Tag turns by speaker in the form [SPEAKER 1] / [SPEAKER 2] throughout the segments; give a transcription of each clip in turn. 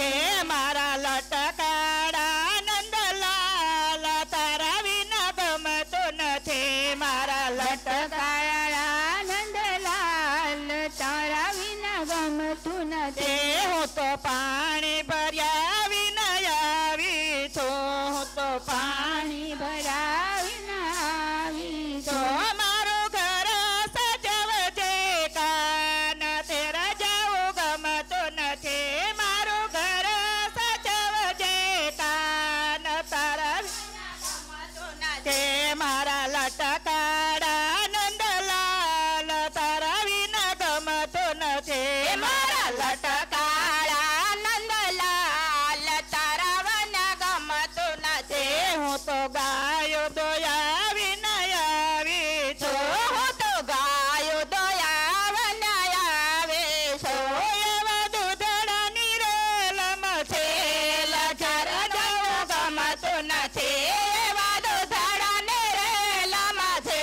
[SPEAKER 1] નથી મારા લટકાડા નંદલાલ તારા વિના ગમતું નથી મારા લટકાડા
[SPEAKER 2] નંદલાલ તારા વિના ગમતું નથી
[SPEAKER 1] હું તો પાણી ભર્યા વિના આવી છું હું તો
[SPEAKER 2] પાણી ભરાવીને આવી
[SPEAKER 1] તો મારું ઘર સજવજે કાન તેરા જાવું ગમતું નથી મારું ઘર સજવજે કાન તારા તે મારા લટકાડા નંદલાલ તારા વિના ગમતું નથી
[SPEAKER 2] મારા લટકાળા નંદલાલ તારા વિના ગમતું નથી
[SPEAKER 1] હું તો ગાયો દોયા વિના આવી છું
[SPEAKER 2] હું તો ગાયો દયા વિના આવે છું
[SPEAKER 1] એવા દૂધડાની રેલમાં છે
[SPEAKER 2] લચર જવું ગમતું નથી એવા દૂધડાને રેલમાં છે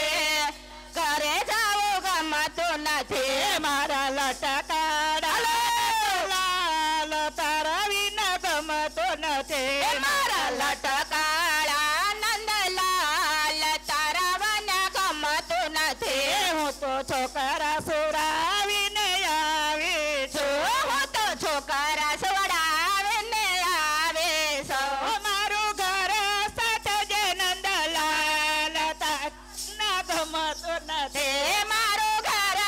[SPEAKER 2] ઘરે જવું ગમતું નથી
[SPEAKER 1] મારા લટકાડા લાલ તારા વિના ગમતું નથી
[SPEAKER 2] મારા લટકાળા નંદલાલ તારા વિના ગમતું નથી
[SPEAKER 1] હું તો છોકરા સુરાવીને આવી છું
[SPEAKER 2] હું તો છોકરા સોડાવીને આવે છું
[SPEAKER 1] મારું ઘર સચજે નંદલાલ તારા ગમતું નથી
[SPEAKER 2] મારું ઘર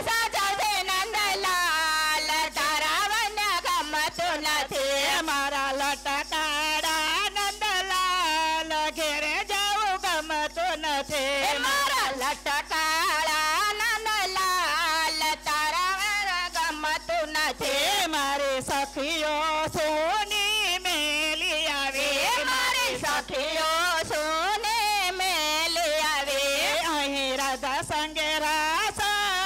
[SPEAKER 2] સજે નંદલાલ તારા વિના ગમતું નથી
[SPEAKER 1] મારા લટકાડા નંદલાલ ઘેરે જવું ગમતું નથી
[SPEAKER 2] મારા લટકાળા નંદલાલ તારા વિના ગમતું નથી
[SPEAKER 1] મારી સખીઓ સોની મેલી આવી
[SPEAKER 2] મારી સખીઓ સોને મેલી આવી
[SPEAKER 1] અહીં રાધા સંગે રાસ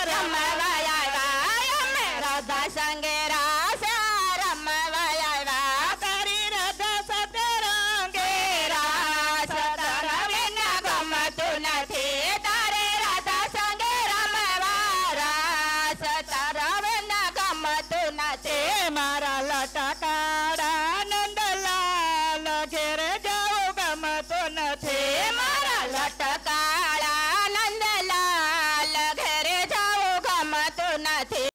[SPEAKER 2] રમવા આવ્યા અમે રાધા સંગે રાસ રમવા આવ્યા
[SPEAKER 1] તારી રાધા સાથે રંગે
[SPEAKER 2] રાસ તારા વિના ગમતું નથી તારે રાધા સંગે રમવા રાસ તારા વિના ગમતું નથી